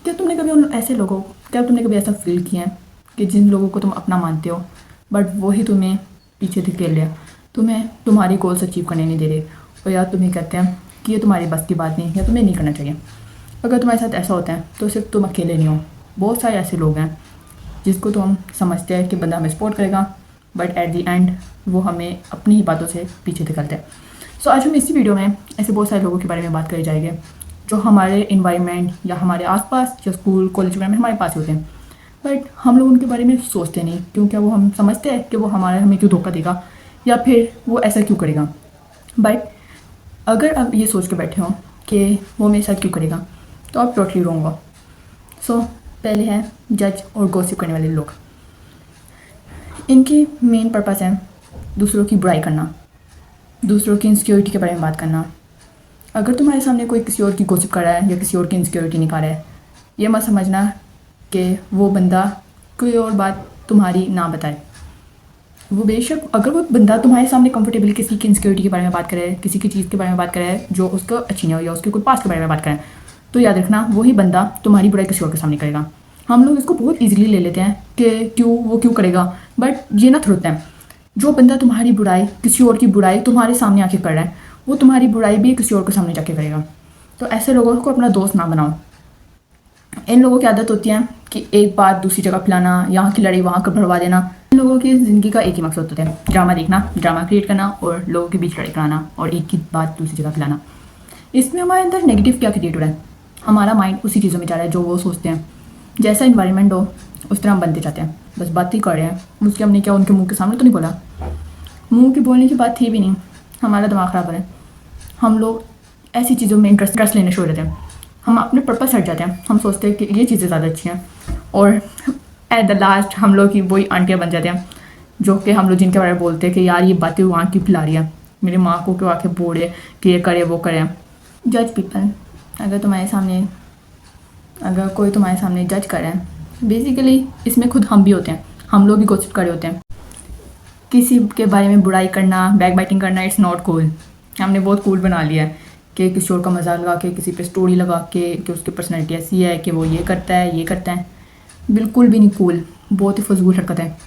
क्या तुमने कभी उन ऐसे लोगों क्या तुमने कभी ऐसा फील किया है कि जिन लोगों को तुम अपना मानते हो बट वो ही तुम्हें पीछे धकेल रहे, तुम्हें तुम्हारी गोल्स अचीव करने नहीं दे रहे, और या तुम्हें कहते हैं कि ये तुम्हारी बस की बात नहीं या तुम्हें नहीं करना चाहिए। अगर तुम्हारे साथ ऐसा होता है तो सिर्फ तुम अकेले नहीं हो, बहुत सारे ऐसे लोग हैं जिसको तो हम समझते हैं कि बंदा हमें सपोर्ट करेगा, बट एट दी एंड वो हमें अपनी ही बातों से पीछे धकेलते हैं। सो आज हम इसी वीडियो में ऐसे बहुत सारे लोगों के बारे में बात करी जाएगी जो हमारे इन्वायरमेंट या हमारे आसपास या स्कूल कॉलेज में हमारे पास होते हैं, बट हम लोग उनके बारे में सोचते नहीं क्योंकि वो हम समझते हैं कि वो हमें क्यों धोखा देगा या फिर वो ऐसा क्यों करेगा। बट अगर आप ये सोच के बैठे हो कि वो मेरे साथ क्यों करेगा तो आप टोटली रॉन्ग हो। सो पहले है जज और गॉसिप करने वाले लोग। इनकी मेन पर्पस है दूसरों की बुराई करना, दूसरों की इनसिक्योरिटी के बारे में बात करना। अगर तुम्हारे सामने कोई किसी और की गॉसिप कर रहा है या किसी और की इनसिक्योरिटी निकाल रहा है, ये मत समझना कि वो बंदा कोई और बात तुम्हारी ना बताए। वो बेशक अगर वो बंदा तुम्हारे सामने कंफर्टेबली किसी की इनसिक्योरिटी के बारे में बात करे, किसी की चीज़ के बारे में बात करे जो उसको अच्छी नहीं हो या उसके कोई पास्ट के बारे में बात करे, तो याद रखना वही बंदा तुम्हारी बुराई किसी और के सामने करेगा। हम लोग इसको बहुत ईजिली ले लेते हैं कि वो क्यों करेगा, बट ये ना ट्रुथ है। जो बंदा तुम्हारी बुराई, किसी और की बुराई तुम्हारे सामने आके कर रहा है, वो तुम्हारी बुराई भी किसी और के सामने जाके करेगा। तो ऐसे लोगों को अपना दोस्त ना बनाओ। इन लोगों की आदत होती है कि एक बात दूसरी जगह फैलाना, यहाँ की लड़ाई वहाँ कर भरवा देना। इन लोगों की ज़िंदगी का एक ही मकसद होता है, ड्रामा देखना, ड्रामा क्रिएट करना और लोगों के बीच लड़ाई कराना और एक ही बात दूसरी जगह फैलाना। इसमें हमारे अंदर नेगेटिव क्या क्रिएट हो रहा है? हमारा माइंड उसी चीज़ों में जा रहा है जो वो सोचते हैं। जैसा इन्वायरमेंट हो उस तरह हम बनते जाते हैं, बस बात ही कर रहे हैं। उसके हमने क्या उनके मुंह के सामने तो नहीं बोला, मुंह की बोलने की बात थी भी नहीं। हमारा दिमाग ख़राब है, हम लोग ऐसी चीज़ों में इंटरेस्ट लेने शुरू हो जाते हैं। हम अपने पर्पस हट जाते हैं, हम सोचते हैं कि ये चीज़ें ज़्यादा अच्छी हैं और एट द लास्ट हम लोग की वही आंटियाँ बन जाते हैं जो कि हम लोग जिनके बारे में बोलते हैं कि यार ये बातें वहाँ की फैला रही है, मेरी माँ को क्यों आके बोले कि ये करे वो करे। जज पीपल, अगर कोई तुम्हारे सामने जज करे, बेसिकली इसमें खुद हम भी होते हैं, हम लोग भी गॉसिप कर रहे होते हैं। किसी के बारे में बुराई करना, बैक बाइटिंग करना, इट्स नॉट कूल। हमने बहुत कूल बना लिया है कि किसी और का मजाक लगा के, किसी पे स्टोरी लगा के कि उसकी पर्सनैलिटी ऐसी है कि वो ये करता है। बिल्कुल भी नहीं कूल, बहुत ही फजूल हरकत है।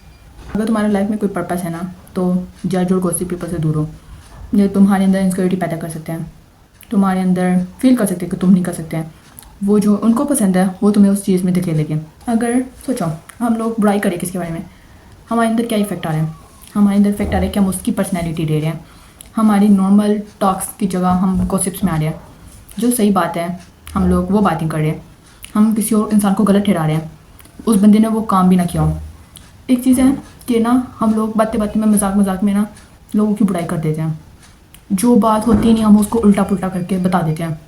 अगर तुम्हारे लाइफ में कोई पर्पस है ना तो जज और गॉसिप पीपल से दूर हो। ये तुम्हारे अंदर इनसिक्योरिटी पैदा कर सकते हैं, तुम्हारे अंदर फील कर सकते हैं कि तुम नहीं कर सकते हैं। वो जो उनको पसंद है वो तुम्हें उस चीज़ में धकेलेंगे। अगर सोचो हम लोग बुराई करें किसके बारे में, हमारे अंदर क्या इफेक्ट आ रहा है? हमारे अंदर इफेक्ट आ रहा है कि हम उसकी पर्सनैलिटी दे रहे हैं, हमारी नॉर्मल टॉक्स की जगह हम गॉसिप्स में आ रहे हैं। जो सही बात है हम लोग वो बातें कर रहे हैं, हम किसी और इंसान को गलत ठहरा रहे हैं, उस बंदे ने वो काम भी ना किया हो। एक चीज़ है कि ना हम लोग बातें में मजाक में ना लोगों की बुराई कर देते हैं। जो बात होती नहीं हम उसको उल्टा पुल्टा करके बता देते हैं।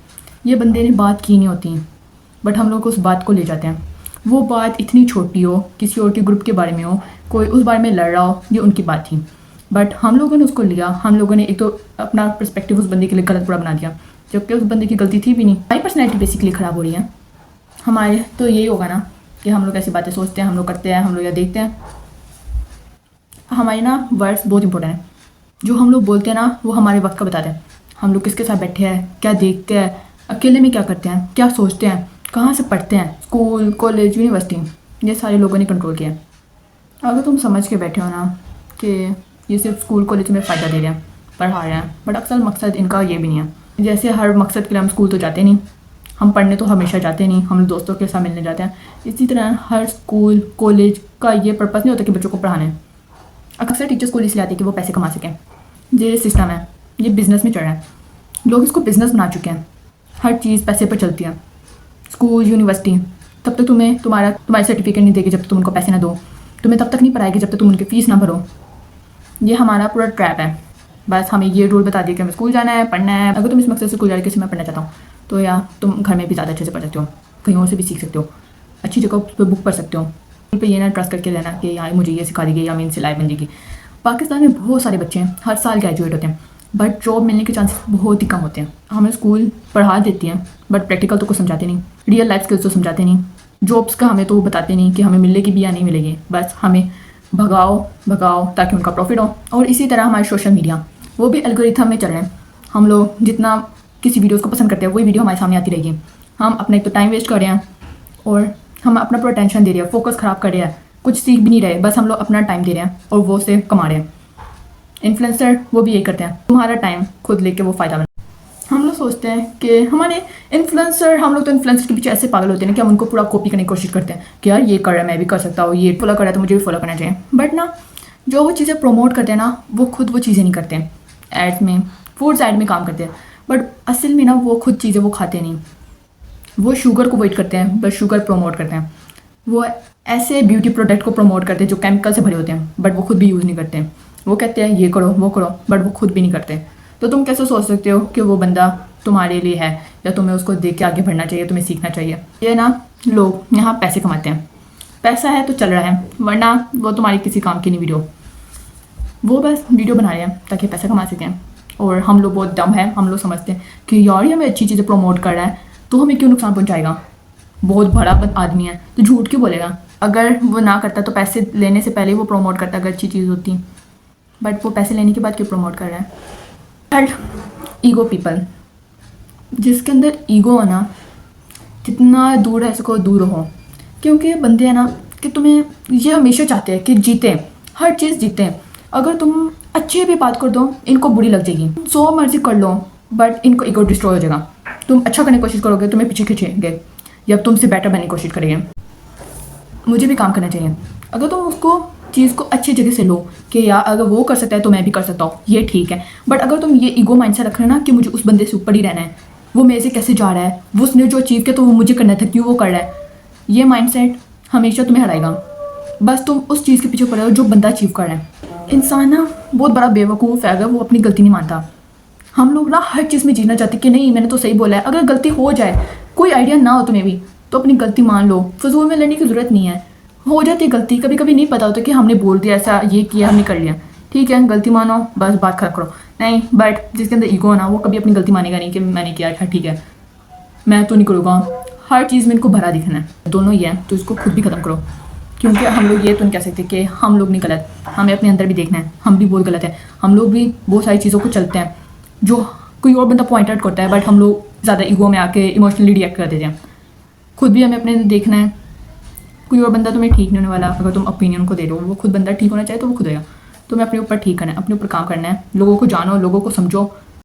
ये बंदे ने बात की नहीं होती बट हम लोग उस बात को ले जाते हैं। वो बात इतनी छोटी हो, किसी और के ग्रुप के बारे में हो, कोई उस बारे में लड़ रहा हो, ये उनकी बात थी, बट हम लोगों ने उसको लिया, हम लोगों ने एक तो अपना पर्सपेक्टिव उस बंदे के लिए गलत बुरा बना दिया जबकि उस बंदे की गलती थी भी नहीं। हमारी पर्सनैलिटी बेसिकली ख़राब हो रही है हमारे। तो यही होगा ना कि हम लोग ऐसी बातें सोचते हैं, हम लोग करते हैं, हम लोग या देखते हैं। हमारे ना वर्ड्स बहुत इंपॉर्टेंट है। जो हम लोग बोलते हैं ना वो हमारे वक्त का बताते हैं। हम लोग किसके साथ बैठे हैं, क्या देखते हैं, अकेले में क्या करते हैं, क्या सोचते हैं, कहाँ से पढ़ते हैं, स्कूल कॉलेज यूनिवर्सिटी, ये सारे लोगों ने कंट्रोल किया है। अगर तुम समझ के बैठे हो ना कि ये सिर्फ स्कूल कॉलेज में फ़ायदा दे रहे हैं, पढ़ा रहे हैं, बट अक्सर मकसद इनका ये भी नहीं है। जैसे हर मकसद के लिए हम स्कूल तो जाते नहीं, हम पढ़ने तो हमेशा जाते नहीं, हम दोस्तों के साथ मिलने जाते हैं। इसी तरह हर स्कूल कॉलेज का ये पर्पज़ नहीं होता कि बच्चों को पढ़ाने। अक्सर टीचर्स को इसलिए आते हैं कि वो पैसे कमा सकें। ये सिस्टम है, ये बिज़नेस में चल रहा है, लोग इसको बिज़नेस बना चुके हैं। हर चीज़ पैसे पर चलती है। स्कूल यूनिवर्सिटी तब तक तुम्हें तुम्हारे सर्टिफिकेट नहीं देगी जब तक तुम उनको पैसे ना दो, तुम्हें तब तक नहीं पढ़ाएगी जब तक तुम उनकी फ़ीस ना भरो। ये हमारा पूरा ट्रैप है। बस हमें ये रूल बता दिया कि हमें स्कूल जाना है, पढ़ना है। अगर तुम इस मकसद से स्कूल जा रहे हो कि मैं पढ़ना चाहता हूँ तो या तुम घर में भी ज़्यादा अच्छे से पढ़ सकते हो, कहीं और से भी सीख सकते हो, अच्छी जगह पर बुक पढ़ सकते हो। स्कूल पर ये ना ट्रस्ट करके रहना कि यार मुझे ये सिखा देगी या मेरी सिलाई बन जाएगी। पाकिस्तान में बहुत सारे बच्चे हैं हर साल ग्रेजुएट होते हैं बट जॉब मिलने के चांसेस बहुत ही कम होते हैं। हमें स्कूल पढ़ा देती हैं बट प्रैक्टिकल तो कुछ समझाते नहीं, रियल लाइफ स्किल्स तो समझाते नहीं, जॉब्स का हमें तो बताते नहीं कि हमें मिलेगी भी या नहीं मिलेगी। बस हमें भगाओ ताकि उनका प्रॉफिट हो। और इसी तरह हमारे सोशल मीडिया वो भी एल्गोरिथम में चल रहे हैं। हम लोग जितना किसी वीडियोज़ को पसंद करते हैं वही वीडियो हमारे सामने आती रहेगी। हम अपना एक तो टाइम वेस्ट कर रहे हैं और हम अपना पूरा टेंशन दे रहे हैं, फोकस ख़राब कर रहे हैं, कुछ सीख भी नहीं रहे, बस हम लोग अपना टाइम दे रहे हैं और वो से कमा रहे हैं। इन्फ्लुएंसर वो भी यही करते हैं, तुम्हारा टाइम खुद लेके वो फ़ायदा बना। हम लोग सोचते हैं कि हमारे इन्फ्लुएंसर, हम लोग तो इन्फ्लुएंसर के पीछे ऐसे पागल होते हैं ना कि हम उनको पूरा कॉपी करने की कोशिश करते हैं कि यार ये कर रहा है मैं भी कर सकता हूँ, ये फॉलो कर रहा है तो मुझे भी फॉलो करना चाहिए। बट ना, जो वो चीज़ें प्रमोट करते हैं ना, वो खुद वो चीज़ें नहीं करते हैं। एड्स में, फूड्स एड में काम करते हैं, बट असल में ना वो खुद चीज़ें वो खाते नहीं। वो शुगर को वेट करते हैं, बस शुगर प्रमोट करते हैं। वो ऐसे ब्यूटी प्रोडक्ट को प्रमोट करते हैं जो केमिकल से भरे होते हैं, बट वो खुद भी यूज़ नहीं करते हैं। वो कहते हैं ये करो वो करो, बट वो खुद भी नहीं करते। तो तुम कैसे सोच सकते हो कि वो बंदा तुम्हारे लिए है, या तुम्हें उसको देख के आगे बढ़ना चाहिए, तुम्हें सीखना चाहिए। ये ना, लोग यहाँ पैसे कमाते हैं, पैसा है तो चल रहा है, वरना वो तुम्हारी किसी काम की नहीं वीडियो। वो बस वीडियो बना रहे हैं ताकि पैसा कमा सकें। और हम लोग बहुत दम है, हम लोग समझते हैं कि यार ये हमें अच्छी चीज़ें प्रमोट कर रहा है तो हमें क्यों नुकसान पहुंचाएगा, बहुत बड़ा आदमी है तो झूठ क्यों बोलेगा। अगर वो ना करता तो पैसे लेने से पहले वो प्रमोट करता अगर अच्छी चीज़ होती, बट वो पैसे लेने के बाद क्यों प्रमोट कर रहा है। Third, ego people. जिसके अंदर ईगो है ना, जितना दूर रह सको दूर रहो, क्योंकि ये बंदे हैं ना कि तुम्हें ये हमेशा चाहते हैं कि जीते, हर चीज़ जीते। अगर तुम अच्छे भी बात कर दो इनको बुरी लग जाएगी, जो मर्जी कर लो, बट इनको ईगो डिस्ट्रॉय हो जाएगा। तुम अच्छा करने की कोशिश करोगे तुम्हें पीछे खींचेंगे या तुमसे बेटर बनने की कोशिश करेंगे। मुझे भी काम करना चाहिए, अगर तुम उसको चीज़ को अच्छी जगह से लो कि यार अगर वो कर सकता है तो मैं भी कर सकता हूँ, ये ठीक है। बट अगर तुम ये ईगो माइंड से रख रहे हो ना कि मुझे उस बंदे से ऊपर ही रहना है, वो मेरे से कैसे जा रहा है, वो उसने जो अचीव किया तो वो मुझे करना था, क्यों वो कर रहा है, ये माइंडसेट हमेशा तुम्हें हराएगा। बस तुम उस चीज़ के पीछे पड़े हो जो बंदा अचीव कर रहा है। इंसान ना बहुत बड़ा बेवकूफ़ है अगर वो अपनी गलती नहीं मानता। हम लोग ना हर चीज़ में जीना चाहते कि नहीं मैंने तो सही बोला है। अगर गलती हो जाए, कोई आइडिया ना हो तुम्हें भी, तो अपनी गलती मान लो, फजूल में लड़ने की ज़रूरत नहीं है। हो जाती है गलती, कभी कभी नहीं पता होता कि हमने बोल दिया ऐसा, ये किया, हमने कर लिया, ठीक है गलती मानो, बस बात खत्म करो। नहीं, बट जिसके अंदर ईगो है ना वो कभी अपनी गलती मानेगा नहीं कि मैंने किया था, ठीक है मैं तो नहीं करूँगा, हर चीज़ में इनको भरा दिखना है। दोनों ही है तो इसको खुद भी ख़त्म करो, क्योंकि हम लोग ये तो नहीं कह सकते कि हम लोग नहीं गलत, हमें अपने अंदर भी देखना है, हम भी बहुत गलत है। हम लोग भी बहुत सारी चीज़ों को चलते हैं जो कोई और बंदा पॉइंट आउट करता है, बट हम लोग ज़्यादा ईगो में आके इमोशनली रिएक्ट कर देते हैं। खुद भी हमें अपने देखना है, कोई और बंदा तुम्हें ठीक नहीं होने वाला। अगर तुम ओपिनियन को दे रहे हो, वो खुद बंदा ठीक होना चाहे तो वो खुद होगा। तुम्हें अपने ऊपर ठीक करना है, अपने ऊपर काम करना है, लोगों को जानो, लोगों को समझो,